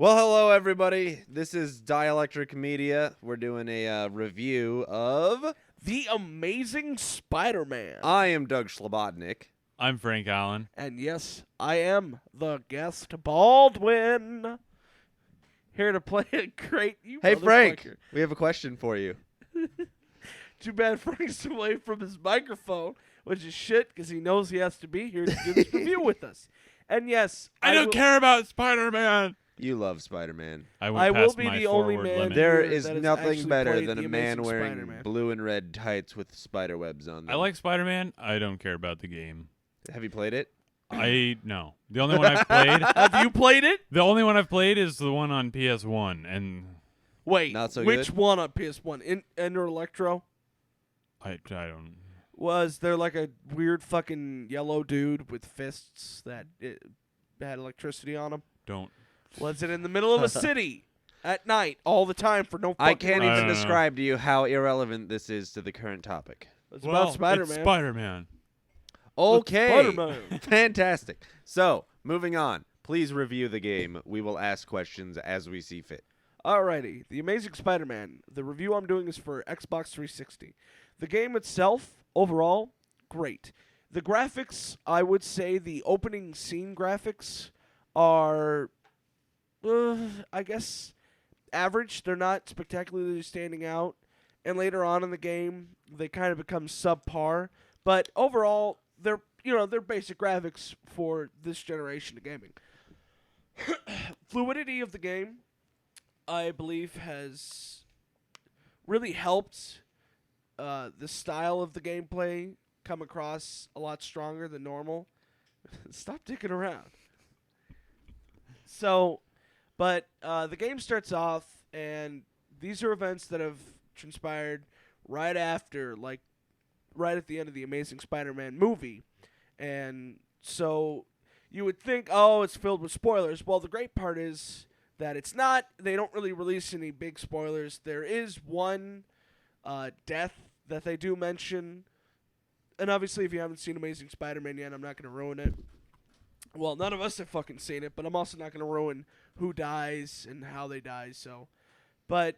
Well, hello, everybody. This is Dielectric Media. We're doing a review of... The Amazing Spider-Man. I am Doug Slobodnik. I'm Frank Allen. And yes, I am the guest Baldwin. Here to play a great... Hey, Frank, we have a question for you. Too bad Frank's away from his microphone, which is shit because he knows he has to be here to do this review with us. And yes, I don't care about Spider-Man. You love Spider-Man. I will past be my the only forward man limit. There here is that has nothing actually better played than The a man Amazing wearing Spider-Man. blue and red tights with spider webs on them. I like Spider-Man. I don't care about the game. Have you played it? No. The only one I've played. Have you played it? The only one I've played is the one on PS1, and Wait, Not so which good? one on PS1? Enter Electro? I don't. Was there like a weird fucking yellow dude with fists that had electricity on him? Don't. Was it in the middle of a city at night all the time for no fucking I can't I even don't know. describe to you how irrelevant this is to the current topic. It's Well, about Spider-Man. It's Spider-Man. Okay. Spider-Man. Fantastic. So, moving on. Please review the game. We will ask questions as we see fit. Alrighty, The Amazing Spider-Man. The review I'm doing is for Xbox 360. The game itself, overall, great. The graphics, I would say the opening scene graphics are, I guess, average. They're not spectacularly standing out. And later on in the game, they kind of become subpar. But overall, they're basic graphics for this generation of gaming. Fluidity of the game, I believe, has really helped the style of the gameplay come across a lot stronger than normal. Stop dicking around. So, but the game starts off, and these are events that have transpired right after, like, right at the end of the Amazing Spider-Man movie. And so you would think, oh, it's filled with spoilers. Well, the great part is that it's not. They don't really release any big spoilers. There is one death that they do mention. And obviously, if you haven't seen Amazing Spider-Man yet, I'm not going to ruin it. Well, none of us have fucking seen it, but I'm also not going to ruin who dies and how they die. So, but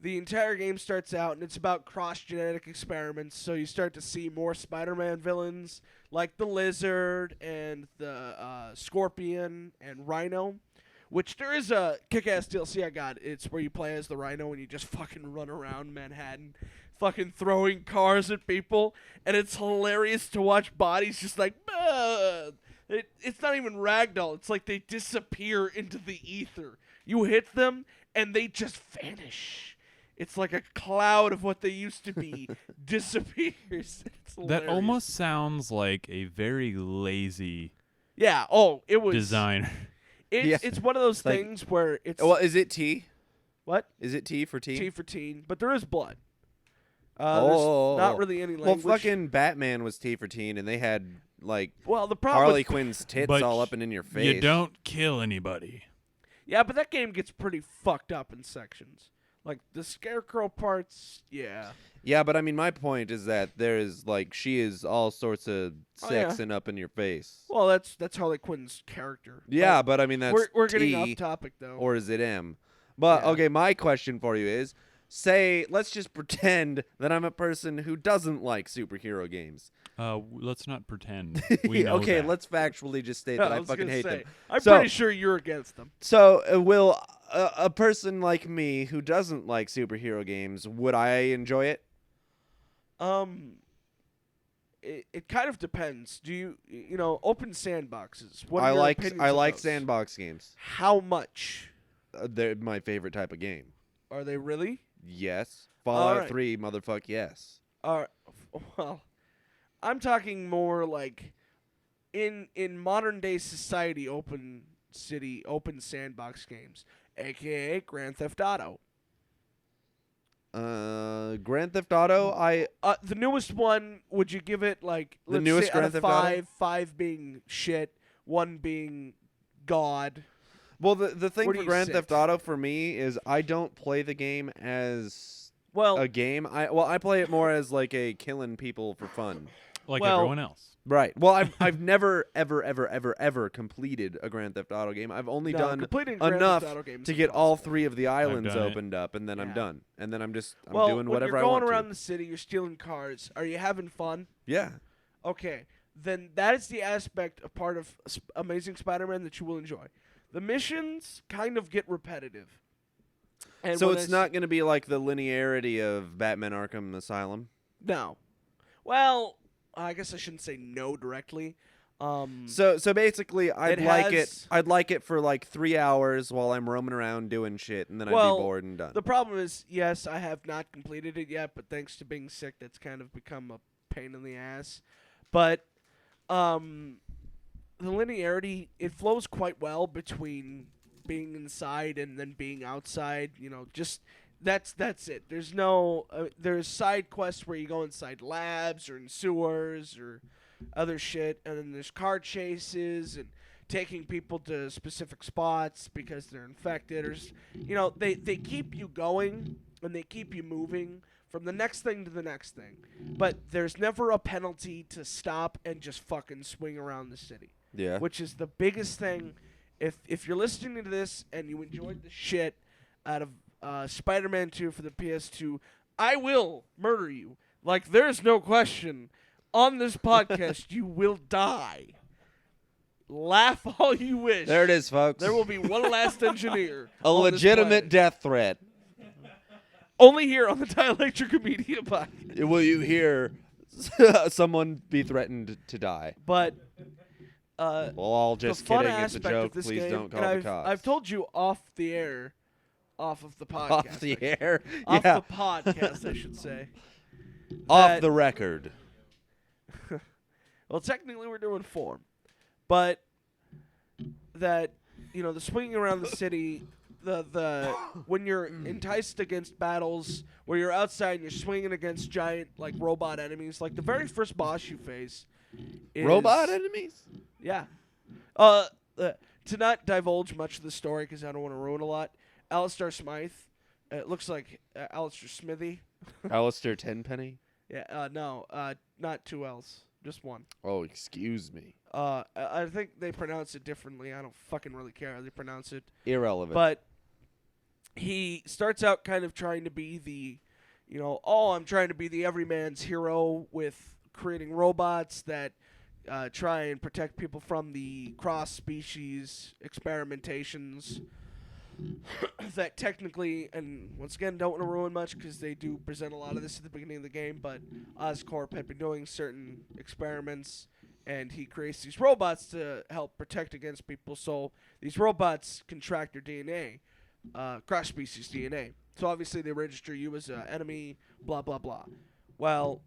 the entire game starts out, and it's about cross-genetic experiments. So you start to see more Spider-Man villains, like the Lizard and the Scorpion and Rhino. Which there is a kick-ass DLC I got. It's where you play as the Rhino and you just fucking run around Manhattan, fucking throwing cars at people, and it's hilarious to watch bodies just like, it's not even ragdoll. It's like they disappear into the ether. You hit them, and they just vanish. It's like a cloud of what they used to be disappears. It's hilarious. That almost sounds like a very lazy Yeah, oh, it was... designer. It's one of those Like- things where it's... Well, is it T? What? Is it T for teen? T for teen, but there is blood. Oh. There's not really any Well, language. fucking Batman was T for teen, and they had, like, Well, the problem Harley with, Quinn's tits But all up and in your face. You don't kill anybody. yeah, but that game gets pretty fucked up in sections. Like the Scarecrow parts, yeah. Yeah, but I mean, my point is that there is, like, she is all sorts of Oh, yeah. sex and up in your face. Well, that's Harley Quinn's character. Yeah, but I mean, that's we're getting T, off topic though. or is it M? But, Yeah. okay, my question for you is, say, let's just pretend that I'm a person who doesn't like superhero games. Let's not pretend. We know Okay, that. let's factually just state Yeah, that I was fucking gonna hate say, them. I'm So- pretty sure you're against them. So, will a person like me who doesn't like superhero games, would I enjoy it? It kind of depends. Do you know open sandboxes? What are I your like opinions I of like those? sandbox games. How much They're my favorite type of game. are they really? Yes. Fallout Alright. 3, motherfuck, yes. Well, I'm talking more like in modern day society, open sandbox games, aka Grand Theft Auto. Grand Theft Auto, The newest one, would you give it like The let's newest say Grand out of Theft Auto? 5 being shit, 1 being God? well, the thing Where do for you Grand sit? Theft Auto for me is I don't play the game as Well, a game. I play it more as like a killing people for fun. like well- everyone else. Right. Well, I've never ever completed a Grand Theft Auto game. I've only done completing Grand enough Theft Auto games to is get all impossible. 3 of the islands done it. opened up, and then I'm Yeah. done. And then I'm doing When whatever you're I want going around to. the city, you're stealing cars. Are you having fun? Yeah. Okay, then that is the aspect of part of Amazing Spider-Man that you will enjoy. The missions kind of get repetitive. And So when it's I s- not going to be like the linearity of Batman Arkham Asylum. No. Well, I guess I shouldn't say no directly. So basically, I'd has- like it for like 3 hours while I'm roaming around doing shit, and then I'd Well, be bored and done. the problem is, yes, I have not completed it yet, but thanks to being sick, that's kind of become a pain in the ass. But the linearity, it flows quite well between being inside and then being outside. You know, just that's it. There's no there's side quests where you go inside labs or in sewers or other shit, and then there's car chases and taking people to specific spots because they're infected or they keep you going and they keep you moving from the next thing to the next thing, but there's never a penalty to stop and just fucking swing around the city, yeah. which is the biggest thing. If you're listening to this and you enjoyed the shit out of Spider-Man 2 for the PS2, I will murder you. Like, there's no question. On this podcast, you will die. Laugh all you wish. There it is, folks. There will be one last engineer. a on this legitimate planet. death threat. Only here on the Dielectric Media podcast. Will you hear someone be threatened to die? But Well, all just the fun kidding. It's a aspect joke. of this Please game, don't call and the cops. I've told you off the air, off of the podcast. off the air. Off yeah. the podcast, I should say. Off that- the record. Well, technically we're doing form, but that the swinging around the city, the when you're enticed against battles where you're outside and you're swinging against giant like robot enemies, like the very first boss you face. Is, Robot enemies? Yeah. To not divulge much of the story because I don't want to ruin a lot. Alistair Smythe, it looks like Alistair Smithy. Alistair Tenpenny? Yeah. No. Not 2 L's. Just one. Oh, excuse me. I think they pronounce it differently. I don't fucking really care how they pronounce it. Irrelevant. But he starts out kind of trying to be the, I'm trying to be the everyman's hero with creating robots that try and protect people from the cross-species experimentations that technically, and once again, don't want to ruin much because they do present a lot of this at the beginning of the game, but Oscorp had been doing certain experiments, and he creates these robots to help protect against people, so these robots contract your DNA, cross-species DNA. So obviously they register you as an enemy, blah, blah, blah. Well,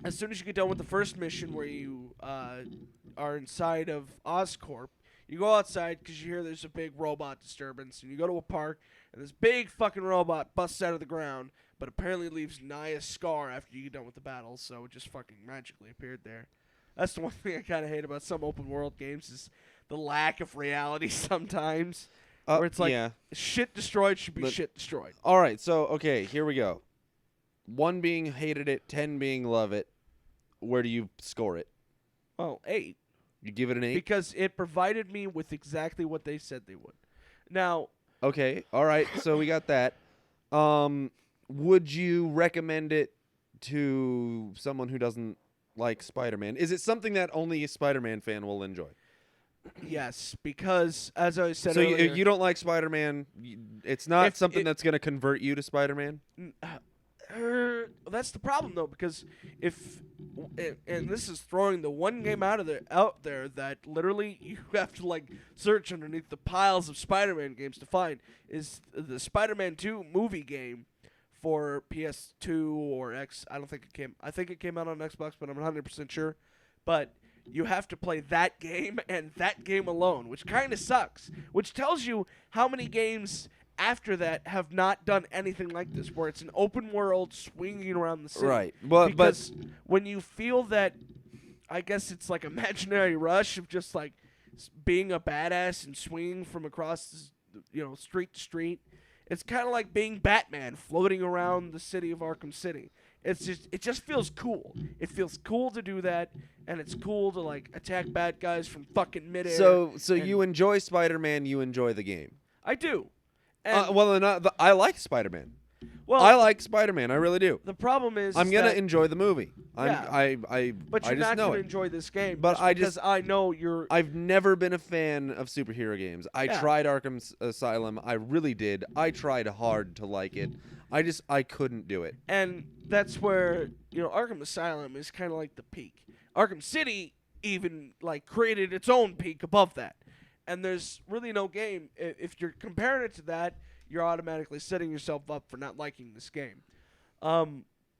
as soon as you get done with the first mission where you are inside of Oscorp, you go outside because you hear there's a big robot disturbance, and you go to a park, and this big fucking robot busts out of the ground, but apparently leaves nigh a scar after you get done with the battle, so it just fucking magically appeared there. That's the one thing I kind of hate about some open world games is the lack of reality sometimes, where it's like, yeah. shit destroyed should be But- shit destroyed. All right, so, okay, here we go. 1 being hated it, 10 being love it. Where do you score it? Oh, 8. You give it an 8? Because it provided me with exactly what they said they would. Now, Okay, all right, so we got that. Would you recommend it to someone who doesn't like Spider-Man? Is it something that only a Spider-Man fan will enjoy? yes, because as I said So earlier, you don't like Spider-Man, it's not If something it- that's going to convert you to Spider-Man? that's the problem though, because if and this is throwing the one game out there that literally you have to like search underneath the piles of Spider-Man games to find is the Spider-Man 2 movie game for PS2 or X. I think it came out on Xbox, but I'm not 100% sure. But you have to play that game and that game alone, which kind of sucks. Which tells you how many games after that have not done anything like this, where it's an open world swinging around the city. Right. But Because when you feel that, I guess it's like imaginary rush of just like being a badass and swinging from across, street to street. It's kind of like being Batman floating around the city of Arkham City. it just feels cool. It feels cool to do that, and it's cool to like attack bad guys from fucking midair. So and you enjoy Spider-Man, you enjoy the game. I do. And, I like Spider-Man. well, I like Spider-Man. I really do. the problem is I'm gonna that- enjoy the movie. Yeah. But I you're just not know gonna it. enjoy this game. But I because I know you're. I've never been a fan of superhero games. I Yeah. tried Arkham Asylum. I really did. I tried hard to like it. I couldn't do it. And that's where Arkham Asylum is kind of like the peak. Arkham City even like created its own peak above that. And there's really no game if you're comparing it to that, you're automatically setting yourself up for not liking this game.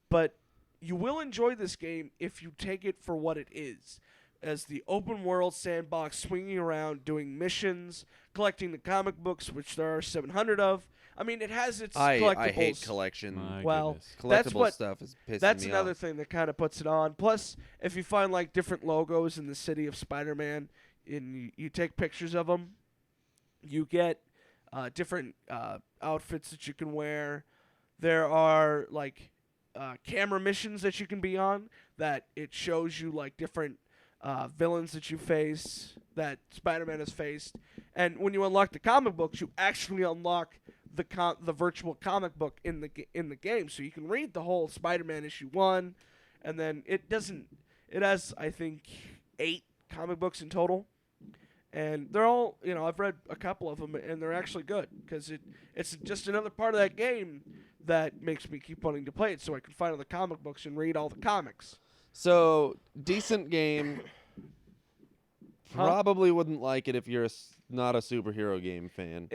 But you will enjoy this game if you take it for what it is, as the open world sandbox, swinging around, doing missions, collecting the comic books, which there are 700 of. I mean, it has its collectibles. I hate collection. My Well, goodness. that's Collectible what- stuff is pissing That's me another off. thing that kind of puts it on. Plus, if you find like different logos in the city of Spider-Man, and you take pictures of them, you get different outfits that you can wear. There are like camera missions that you can be on that it shows you like different villains that you face that Spider-Man has faced. And when you unlock the comic books, you actually unlock the virtual comic book in the game, so you can read the whole Spider-Man issue 1, and then it has I think 8 comic books in total, and they're all I've read a couple of them, and they're actually good because it's just another part of that game that makes me keep wanting to play it, so I can find all the comic books and read all the comics. So decent game. Huh? Probably wouldn't like it if you're not a superhero game fan.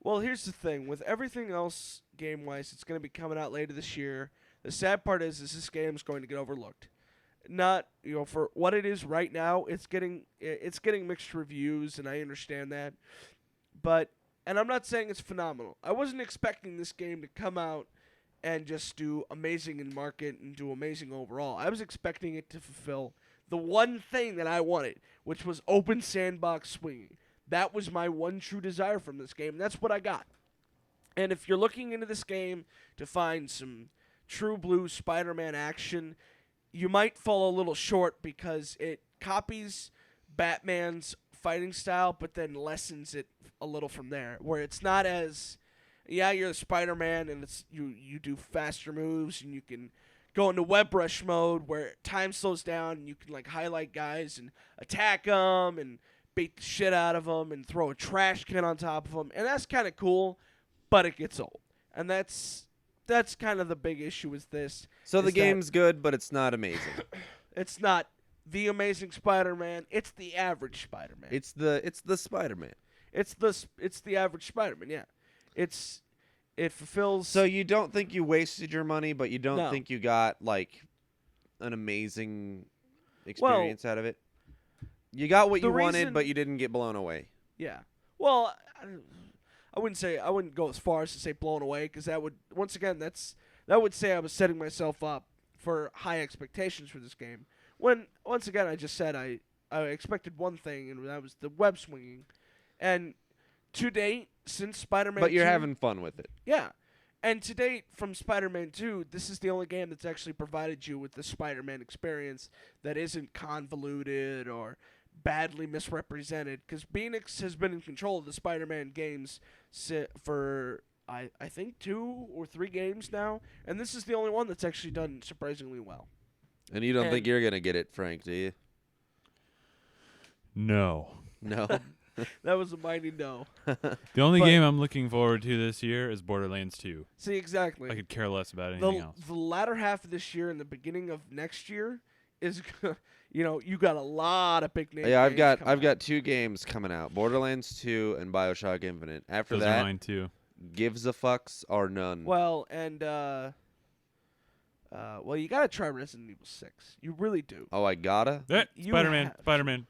Well, here's the thing. With everything else game-wise, it's going to be coming out later this year. The sad part is this game's going to get overlooked. Not, for what it is right now, it's getting mixed reviews, and I understand that. And I'm not saying it's phenomenal. I wasn't expecting this game to come out and just do amazing in market and do amazing overall. I was expecting it to fulfill the one thing that I wanted, which was open sandbox swinging. That was my one true desire from this game, and that's what I got. And if you're looking into this game to find some true blue Spider-Man action, you might fall a little short because it copies Batman's fighting style, but then lessens it a little from there, where it's not as, you're the Spider-Man, and it's you do faster moves, and you can go into web rush mode where time slows down, and you can like highlight guys and attack them and beat the shit out of them and throw a trash can on top of them, and that's kind of cool, but it gets old, and that's kind of the big issue with this. So the is that game's good, but it's not amazing. it's not the Amazing Spider-Man. It's the average Spider-Man. It's the Spider-Man. It's the average Spider-Man. Yeah, it fulfills. So you don't think you wasted your money, but you don't No. think you got like an amazing experience out of it. You got what the you wanted, reason- but you didn't get blown away. Yeah. Well, I wouldn't go as far as to say blown away, because that would, once again, that would say I was setting myself up for high expectations for this game. When once again I just said I expected one thing, and that was the web swinging. And to date, since Spider-Man, But you're 2, having fun with it. yeah. And to date, from Spider-Man 2, this is the only game that's actually provided you with the Spider-Man experience that isn't convoluted or badly misrepresented, because Phoenix has been in control of the Spider-Man games for I think 2 or 3 games now, and this is the only one that's actually done surprisingly well. And you don't And- think you're gonna get it, Frank, do you? No. No. That was a mighty no. The only But- game I'm looking forward to this year is Borderlands 2. See, exactly. I could care less about anything else. The latter half of this year and the beginning of next year is, you got a lot of big names. Yeah, I've got 2 games coming out: Borderlands 2 and BioShock Infinite. After Those are that, mine too. gives a fucks or none. Well, and you gotta try Resident Evil 6. You really do. Oh, I gotta. You Spider-Man. have- Spider-Man.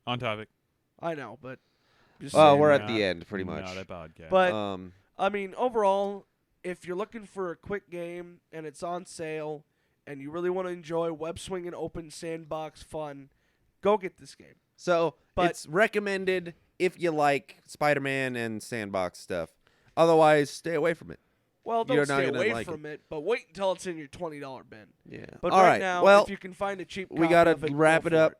On topic. I know, but just Well, saying. we're at Not- the end, pretty much. Not a podcast. But I mean, overall, if you're looking for a quick game and it's on sale, and you really want to enjoy web swinging, open sandbox fun, go get this game. So But- it's recommended if you like Spider-Man and sandbox stuff. Otherwise, stay away from it. Well, you're don't not stay gonna away like from it, but wait until it's in your $20 bin. Yeah. But All right right. now, well, if you can find a cheap we copy gotta of it, wrap go it for up.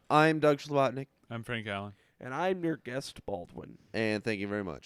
I'm Doug Schlotnick, I'm Frank Allen. And I'm your guest, Baldwin. and thank you very much.